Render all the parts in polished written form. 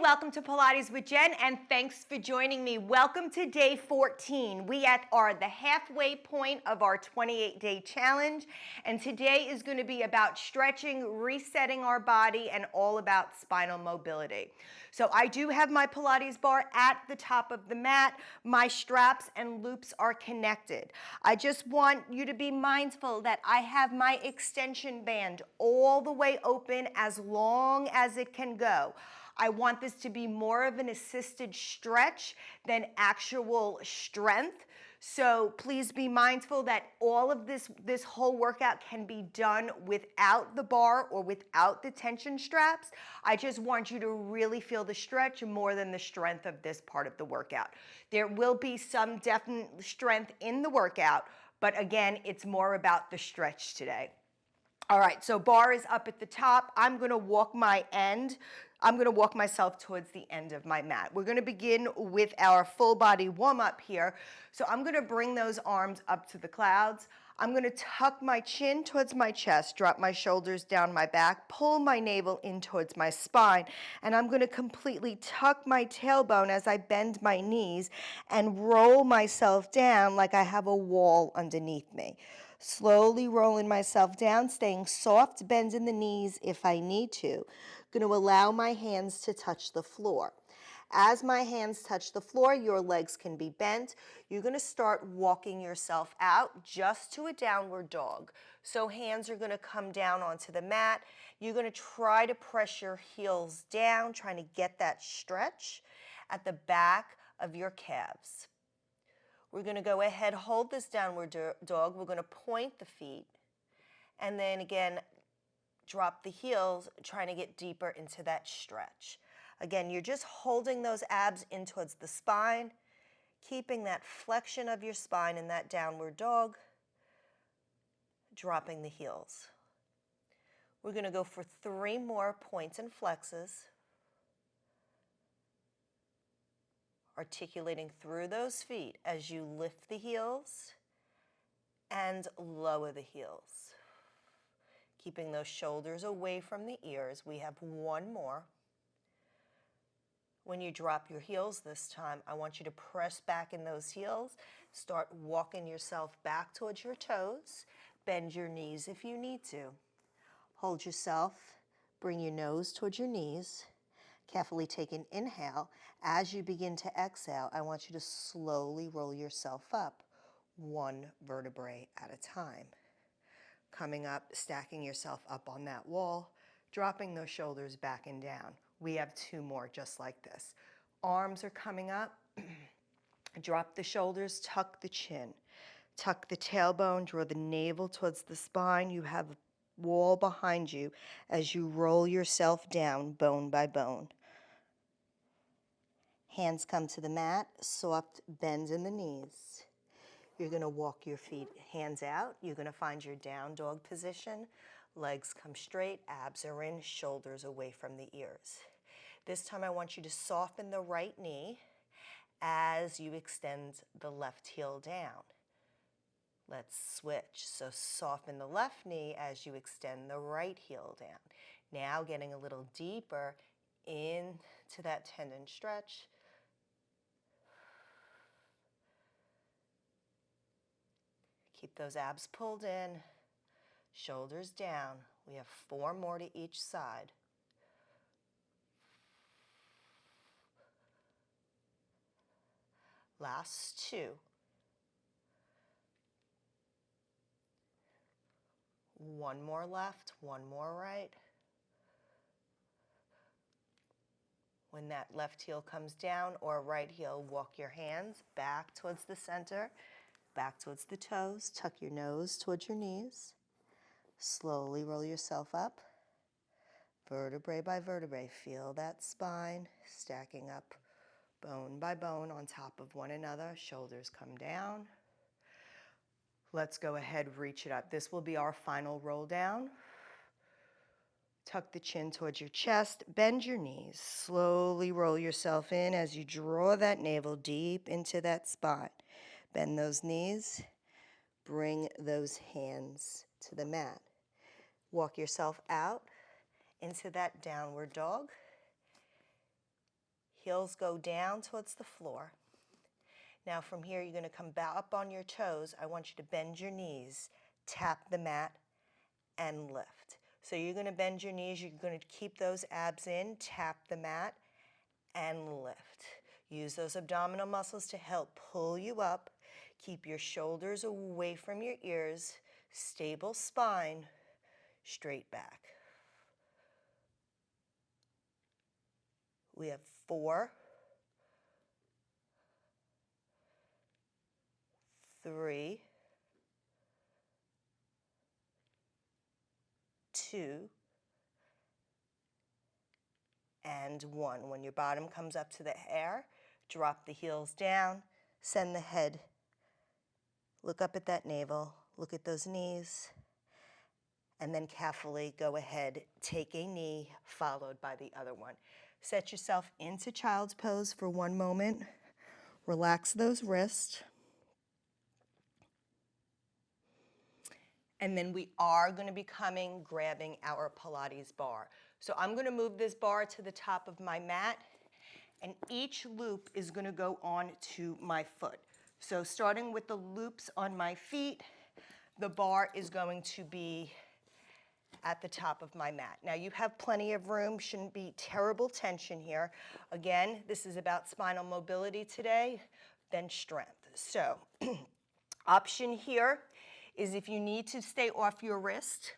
welcome to Pilates with Jen, and thanks for joining me. Welcome to day 14. We are the halfway point of our 28-day challenge, and today is going to be about stretching, resetting our body, and all about spinal mobility. So I do have my Pilates bar at the top of the mat. My straps and loops are connected. I just want you to be mindful that I have my extension band all the way open as long as it can go. I want this to be more of an assisted stretch than actual strength. So please be mindful that all of this whole workout can be done without the bar or without the tension straps. I just want you to really feel the stretch more than the strength of this part of the workout. There will be some definite strength in the workout, but again, it's more about the stretch today. All right, so bar is up at the top. I'm gonna walk myself towards the end of my mat. We're gonna begin with our full body warm up here. So I'm gonna bring those arms up to the clouds. I'm gonna tuck my chin towards my chest, drop my shoulders down my back, pull my navel in towards my spine, and I'm gonna completely tuck my tailbone as I bend my knees and roll myself down like I have a wall underneath me. Slowly rolling myself down, staying soft, bend in the knees if I need to. Going to allow my hands to touch the floor. As my hands touch the floor, your legs can be bent. You're going to start walking yourself out just to a downward dog. So hands are going to come down onto the mat. You're going to try to press your heels down, trying to get that stretch at the back of your calves. We're going to go ahead, hold this downward dog. We're going to point the feet. And then again, drop the heels, trying to get deeper into that stretch. Again, you're just holding those abs in towards the spine, keeping that flexion of your spine in that downward dog, dropping the heels. We're going to go for 3 more points and flexes. Articulating through those feet as you lift the heels and lower the heels. Keeping those shoulders away from the ears. We have 1 more. When you drop your heels this time, I want you to press back in those heels. Start walking yourself back towards your toes. Bend your knees if you need to. Hold yourself. Bring your nose towards your knees. Carefully take an inhale. As you begin to exhale, I want you to slowly roll yourself up, 1 vertebrae at a time. Coming up, stacking yourself up on that wall, dropping those shoulders back and down. We have 2 more just like this. Arms are coming up. Drop the shoulders, tuck the chin. Tuck the tailbone, draw the navel towards the spine. You have a wall behind you as you roll yourself down bone by bone. Hands come to the mat, soft bend in the knees. You're going to walk your feet, hands out. You're going to find your down dog position. Legs come straight, abs are in, shoulders away from the ears. This time I want you to soften the right knee as you extend the left heel down. Let's switch. So soften the left knee as you extend the right heel down. Now getting a little deeper into that tendon stretch. Keep those abs pulled in, shoulders down. We have 4 more to each side. Last 2. 1 more left, 1 more right. When that left heel comes down or right heel, walk your hands back towards the center. Back towards the toes, tuck your nose towards your knees. Slowly roll yourself up. Vertebrae by vertebrae, feel that spine stacking up bone by bone on top of one another. Shoulders come down. Let's go ahead, reach it up. This will be our final roll down. Tuck the chin towards your chest, bend your knees. Slowly roll yourself in as you draw that navel deep into that spine. Bend those knees, bring those hands to the mat. Walk yourself out into that downward dog. Heels go down towards the floor. Now from here, you're going to come back up on your toes. I want you to bend your knees, tap the mat, and lift. So you're going to bend your knees. You're going to keep those abs in, tap the mat, and lift. Use those abdominal muscles to help pull you up. Keep your shoulders away from your ears. Stable spine, straight back. We have 4, 3, 2, and 1. When your bottom comes up to the air, drop the heels down, send the head, look up at that navel, look at those knees, and then carefully go ahead, take a knee followed by the other one. Set yourself into child's pose for 1 moment. Relax those wrists. And then we are going to be grabbing our Pilates bar. So I'm going to move this bar to the top of my mat, and each loop is going to go on to my foot. So starting with the loops on my feet, the bar is going to be at the top of my mat. Now you have plenty of room, shouldn't be terrible tension here. Again, this is about spinal mobility today, then strength. So option here is if you need to stay off your wrist,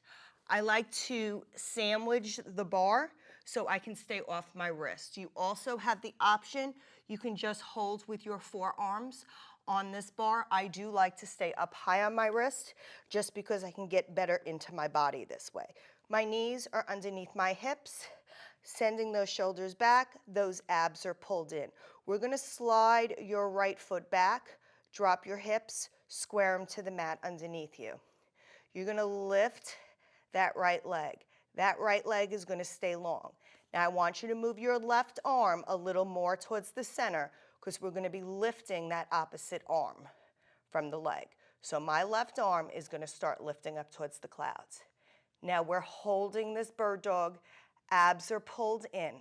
I like to sandwich the bar so I can stay off my wrist. You also have the option, you can just hold with your forearms on this bar. I do like to stay up high on my wrist just because I can get better into my body this way. My knees are underneath my hips, sending those shoulders back, those abs are pulled in. We're gonna slide your right foot back, drop your hips, square them to the mat underneath you. You're gonna lift that right leg. That right leg is gonna stay long. Now I want you to move your left arm a little more towards the center because we're gonna be lifting that opposite arm from the leg. So my left arm is gonna start lifting up towards the clouds. Now we're holding this bird dog, abs are pulled in.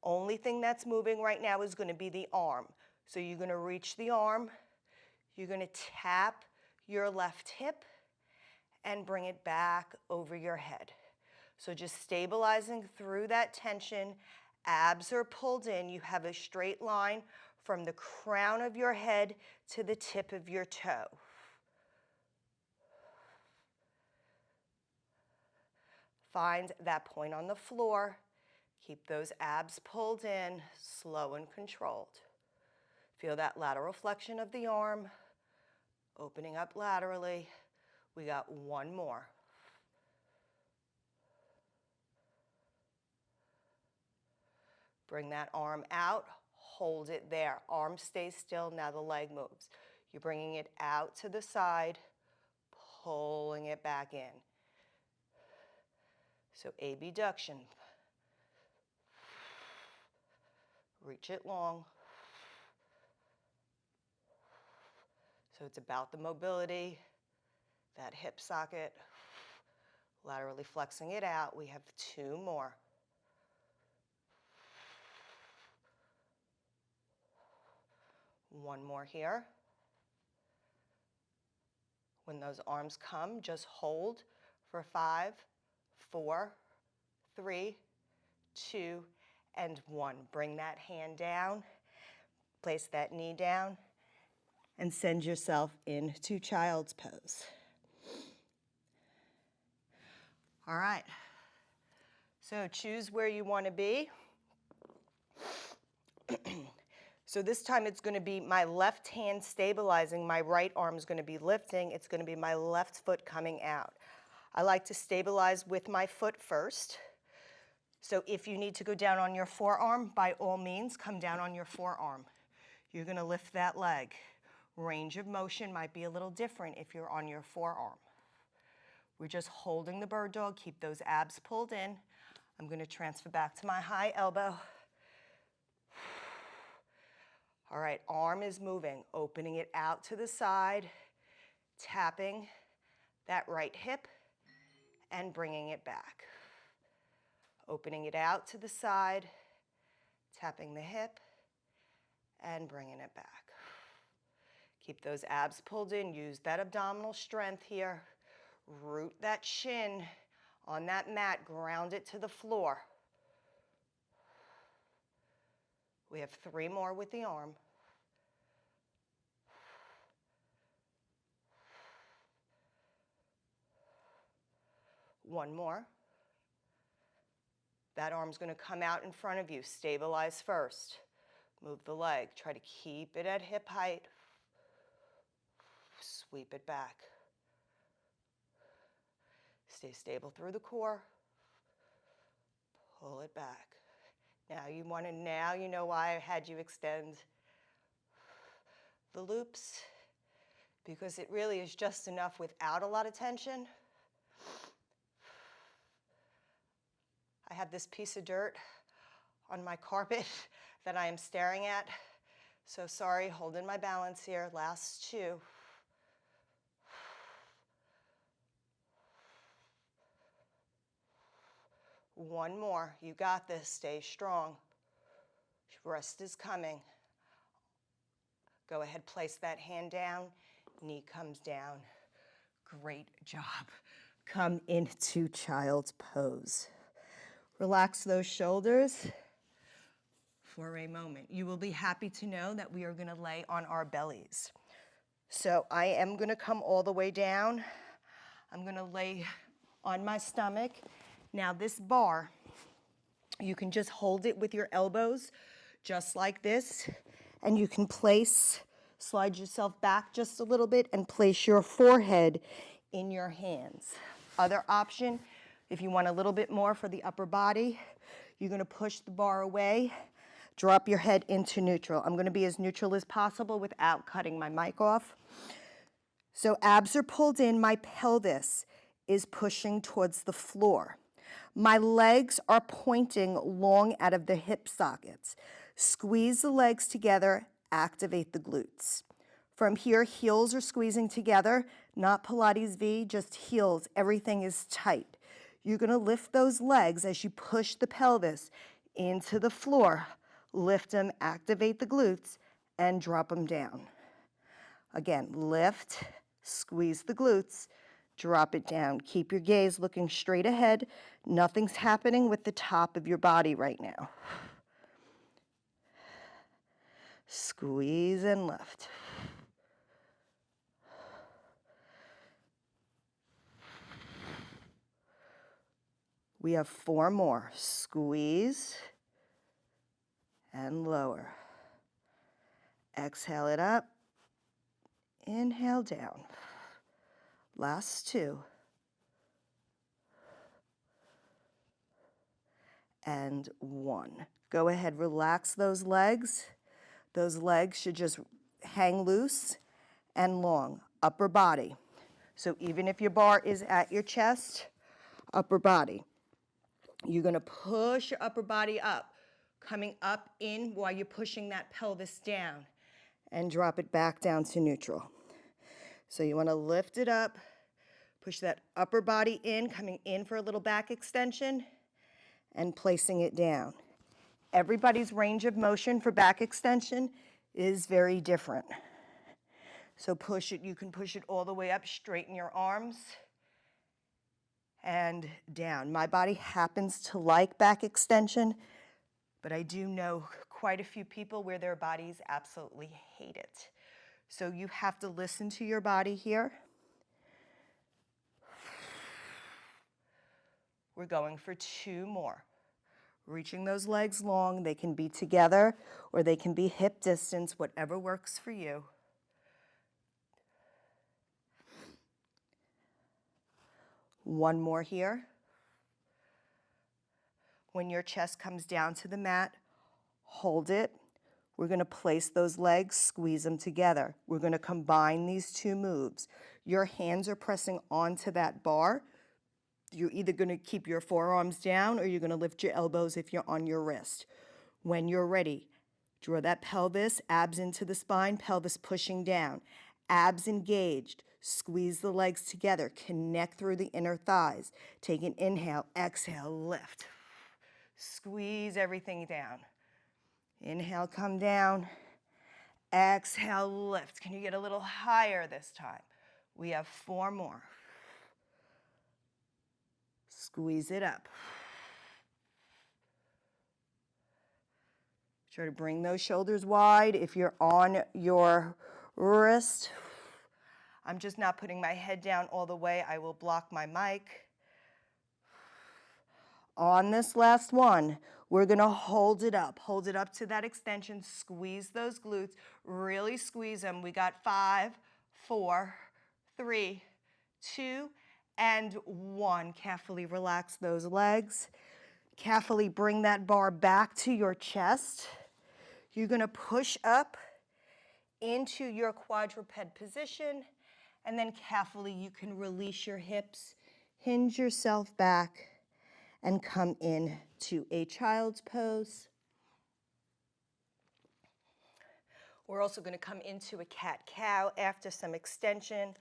Only thing that's moving right now is gonna be the arm. So you're gonna reach the arm, you're gonna tap your left hip and bring it back over your head. So just stabilizing through that tension, abs are pulled in, you have a straight line from the crown of your head to the tip of your toe. Find that point on the floor, keep those abs pulled in, slow and controlled. Feel that lateral flexion of the arm, opening up laterally. We got 1 more. Bring that arm out, hold it there. Arm stays still, now the leg moves. You're bringing it out to the side, pulling it back in. So abduction. Reach it long. So it's about the mobility, that hip socket, laterally flexing it out. We have 2 more. One more here. When those arms come, just hold for 5, 4, 3, 2, and 1. Bring that hand down, place that knee down, and send yourself into child's pose. All right, so choose where you want to be. So this time it's going to be my left hand stabilizing, my right arm is going to be lifting, it's going to be my left foot coming out. I like to stabilize with my foot first. So if you need to go down on your forearm, by all means, come down on your forearm. You're going to lift that leg. Range of motion might be a little different if you're on your forearm. We're just holding the bird dog, keep those abs pulled in. I'm going to transfer back to my high elbow. All right, arm is moving, opening it out to the side, tapping that right hip and bringing it back. Opening it out to the side, tapping the hip and bringing it back. Keep those abs pulled in. Use that abdominal strength here. Root that shin on that mat. Ground it to the floor. We have 3 more with the arm. One more. That arm's going to come out in front of you. Stabilize first. Move the leg. Try to keep it at hip height. Sweep it back. Stay stable through the core. Pull it back. Now you know why I had you extend the loops, because it really is just enough without a lot of tension. I have this piece of dirt on my carpet that I am staring at. So sorry, holding my balance here. Last 2. One more. You got this. Stay strong. Rest is coming. Go ahead, place that hand down. Knee comes down. Great job. Come into child's pose. Relax those shoulders for a moment. You will be happy to know that we are going to lay on our bellies. So I am going to come all the way down. I'm going to lay on my stomach. Now this bar, you can just hold it with your elbows, just like this, and you can slide yourself back just a little bit and place your forehead in your hands. Other option, if you want a little bit more for the upper body, you're going to push the bar away, drop your head into neutral. I'm going to be as neutral as possible without cutting my mic off. So abs are pulled in, my pelvis is pushing towards the floor. My legs are pointing long out of the hip sockets. Squeeze the legs together, activate the glutes. From here, heels are squeezing together, not Pilates V, just heels. Everything is tight. You're going to lift those legs as you push the pelvis into the floor. Lift them, activate the glutes, and drop them down. Again, lift, squeeze the glutes, drop it down. Keep your gaze looking straight ahead. Nothing's happening with the top of your body right now. Squeeze and lift. We have 4 more. Squeeze and lower. Exhale it up. Inhale down. Last 2. And 1. Go ahead, relax those legs. Those legs should just hang loose and long. Upper body. So even if your bar is at your chest, upper body. You're going to push your upper body up, coming up in while you're pushing that pelvis down, and drop it back down to neutral. So you want to lift it up, push that upper body in, coming in for a little back extension, and placing it down. Everybody's range of motion for back extension is very different. So push it, you can push it all the way up, straighten your arms, and down. My body happens to like back extension, but I do know quite a few people where their bodies absolutely hate it. So you have to listen to your body here. We're going for 2 more. Reaching those legs long. They can be together or they can be hip distance, whatever works for you. One more here. When your chest comes down to the mat, hold it. We're going to place those legs, squeeze them together. We're going to combine these 2 moves. Your hands are pressing onto that bar. You're either going to keep your forearms down or you're going to lift your elbows if you're on your wrist. When you're ready, draw that pelvis, abs into the spine, pelvis pushing down. Abs engaged. Squeeze the legs together. Connect through the inner thighs. Take an inhale, exhale, lift. Squeeze everything down. Inhale, come down. Exhale, lift. Can you get a little higher this time? We have 4 more. Squeeze it up. Try to bring those shoulders wide. If you're on your wrist, I'm just not putting my head down all the way. I will block my mic. On this last one, we're going to hold it up. Hold it up to that extension. Squeeze those glutes. Really squeeze them. We got 5, 4, 3, 2, and 1. Carefully relax those legs. Carefully bring that bar back to your chest. You're going to push up into your quadruped position, and then carefully you can release your hips, hinge yourself back, and come in to a child's pose. We're also going to come into a cat-cow after some extension.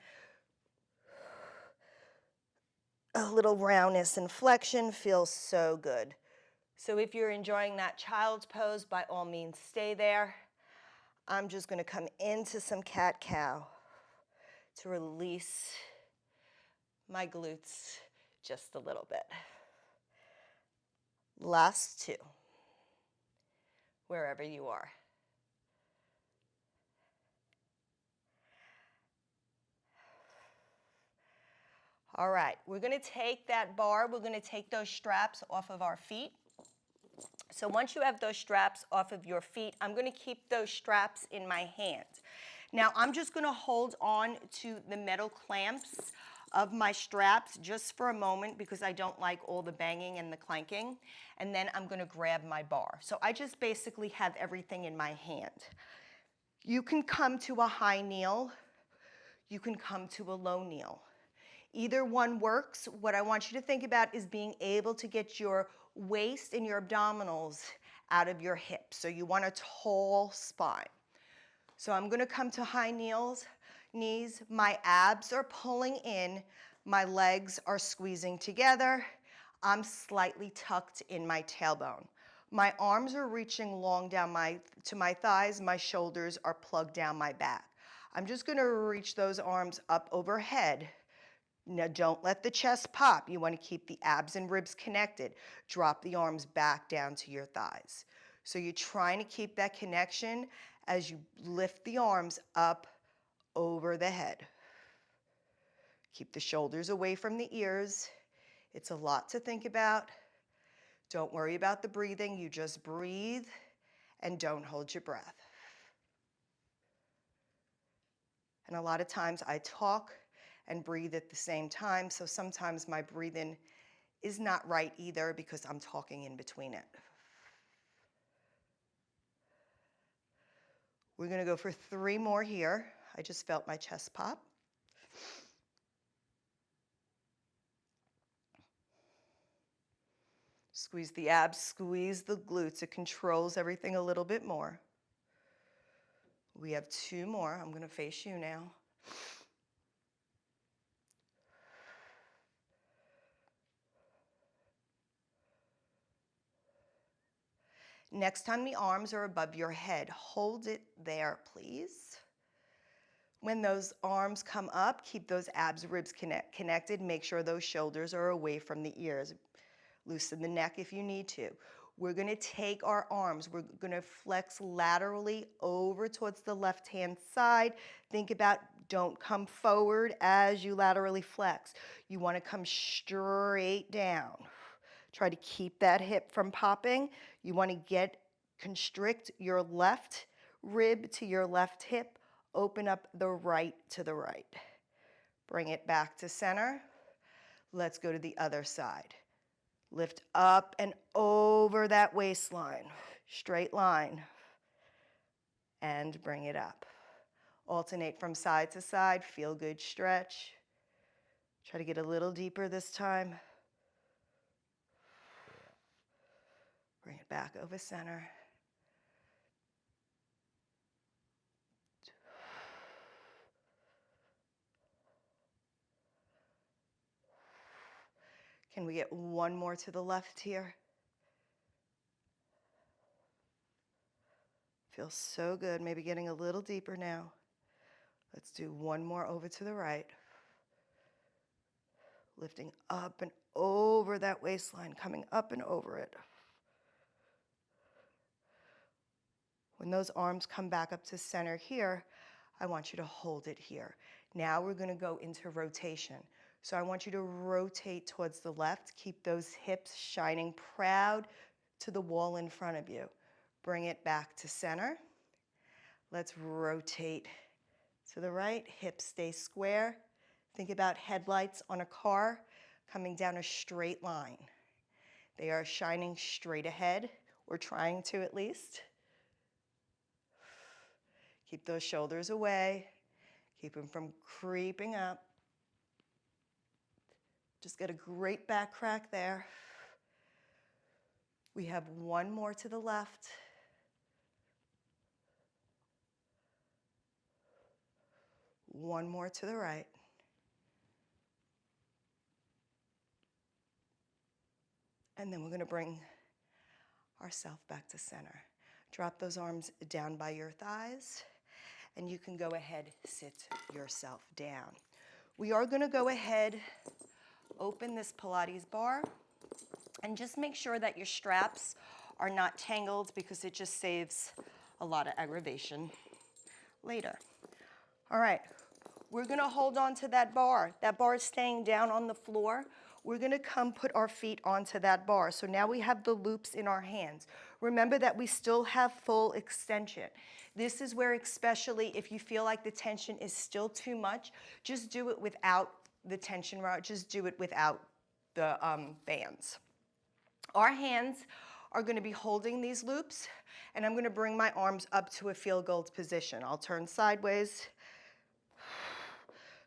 A little roundness and flexion feels so good. So if you're enjoying that child's pose, by all means, stay there. I'm just going to come into some cat-cow to release my glutes just a little bit. Last 2, wherever you are. All right, we're going to take that bar, we're going to take those straps off of our feet. So once you have those straps off of your feet, I'm going to keep those straps in my hand. Now I'm just going to hold on to the metal clamps of my straps just for a moment because I don't like all the banging and the clanking. And then I'm going to grab my bar. So I just basically have everything in my hand. You can come to a high kneel. You can come to a low kneel. Either one works. What I want you to think about is being able to get your waist and your abdominals out of your hips. So you want a tall spine. So I'm going to come to high knees. My abs are pulling in. My legs are squeezing together. I'm slightly tucked in my tailbone. My arms are reaching long down to my thighs. My shoulders are plugged down my back. I'm just going to reach those arms up overhead. Now don't let the chest pop. You want to keep the abs and ribs connected. Drop the arms back down to your thighs. So you're trying to keep that connection as you lift the arms up over the head. Keep the shoulders away from the ears. It's a lot to think about. Don't worry about the breathing. You just breathe and don't hold your breath. And a lot of times I talk and breathe at the same time, so sometimes my breathing is not right either because I'm talking in between it. We're going to go for 3 more here. I just felt my chest pop. Squeeze the abs, squeeze the glutes. It controls everything a little bit more. We have 2 more. I'm going to face you now. Next time the arms are above your head, hold it there, please. When those arms come up, keep those abs, ribs connected. Make sure those shoulders are away from the ears. Loosen the neck if you need to. We're going to take our arms. We're going to flex laterally over towards the left-hand side. Think about don't come forward as you laterally flex. You want to come straight down. Try to keep that hip from popping. You want to constrict your left rib to your left hip. Open up the right to the right. Bring it back to center. Let's go to the other side. Lift up and over that waistline. Straight line. And bring it up. Alternate from side to side. Feel good stretch. Try to get a little deeper this time. Bring it back over center. Can we get 1 more to the left here? feels so good. Maybe getting a little deeper now. Let's do one more over to the right. Lifting up and over that waistline, coming up and over it. When those arms come back up to center here, I want you to hold it here. Now we're going to go into rotation. So I want you to rotate towards the left. Keep those hips shining proud to the wall in front of you. Bring it back to center. Let's rotate to the right. Hips stay square. Think about headlights on a car coming down a straight line. They are shining straight ahead, or trying to at least. Keep those shoulders away. Keep them from creeping up. Just get a great back crack there. We have one more to the left. One more to the right. And then we're going to bring ourselves back to center. Drop those arms down by your thighs, and you can go ahead, sit yourself down. We are going to go ahead, open this Pilates bar, and just make sure that your straps are not tangled, because it just saves a lot of aggravation later. All right, we're going to hold on to that bar. That bar is staying down on the floor. We're going to come put our feet onto that bar. So now we have the loops in our hands. Remember that we still have full extension. This is where, especially if you feel like the tension is still too much, just do it without the tension rod. Just do it without the bands. Our hands are going to be holding these loops, and I'm going to bring my arms up to a field goal position. I'll turn sideways.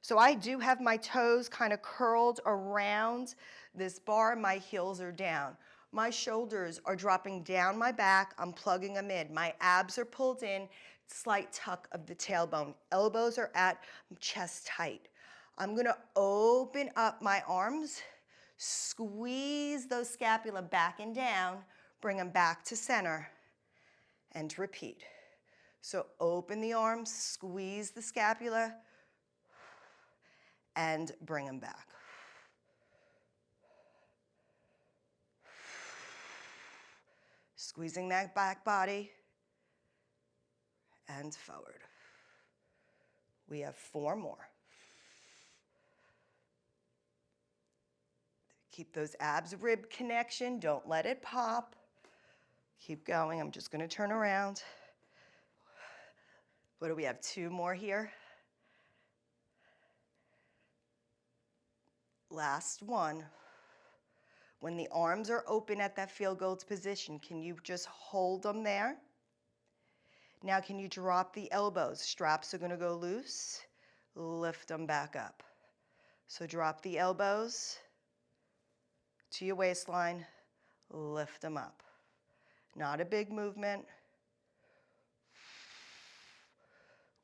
So I do have my toes kind of curled around this bar. My heels are down. My shoulders are dropping down my back. I'm plugging them in. My abs are pulled in, slight tuck of the tailbone. Elbows are at chest height. I'm going to open up my arms, squeeze those scapula back and down, bring them back to center, and repeat. So open the arms, squeeze the scapula, and bring them back. Squeezing that back body and forward. We have 4 more. Keep those abs rib connection. Don't let it pop. Keep going. I'm just going to turn around. What do we have? 2 more here. Last one. When the arms are open at that field goal position, can you just hold them there? Now can you drop the elbows? Straps are going to go loose. Lift them back up. So drop the elbows to your waistline. Lift them up. Not a big movement.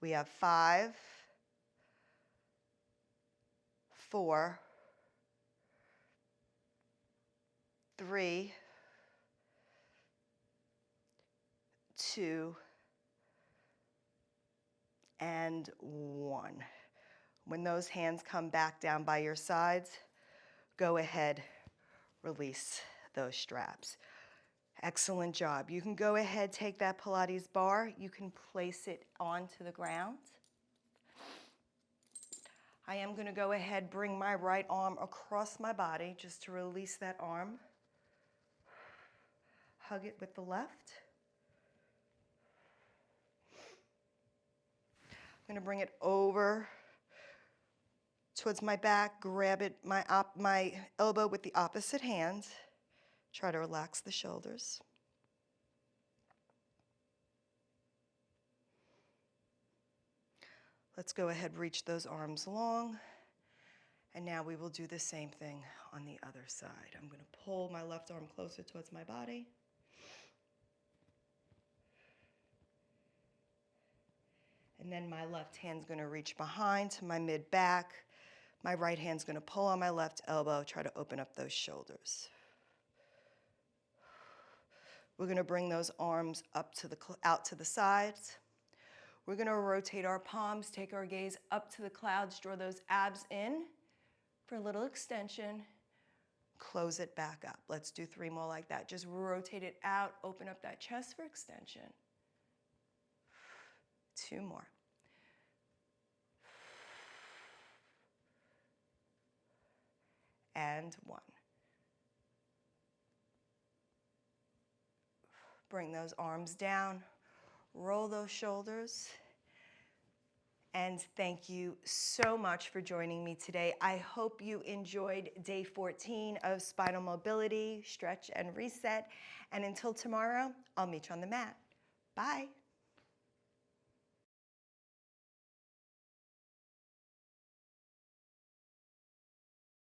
We have 5, 4, 3, 2, and 1. When those hands come back down by your sides, go ahead, release those straps. Excellent job. You can go ahead, take that Pilates bar, you can place it onto the ground. I am going to go ahead, bring my right arm across my body just to release that arm. Hug it with the left. I'm going to bring it over towards my back, grab it, my elbow with the opposite hand. Try to relax the shoulders. Let's go ahead, reach those arms long. And now we will do the same thing on the other side. I'm going to pull my left arm closer towards my body. And then my left hand's going to reach behind to my mid-back. My right hand's going to pull on my left elbow, try to open up those shoulders. We're going to bring those arms up to out to the sides. We're going to rotate our palms, take our gaze up to the clouds, draw those abs in for a little extension. Close it back up. Let's do 3 more like that. Just rotate it out, open up that chest for extension. 2 more. And 1. Bring those arms down, roll those shoulders. And thank you so much for joining me today. I hope you enjoyed day 14 of spinal mobility, stretch and reset. And until tomorrow, I'll meet you on the mat. Bye.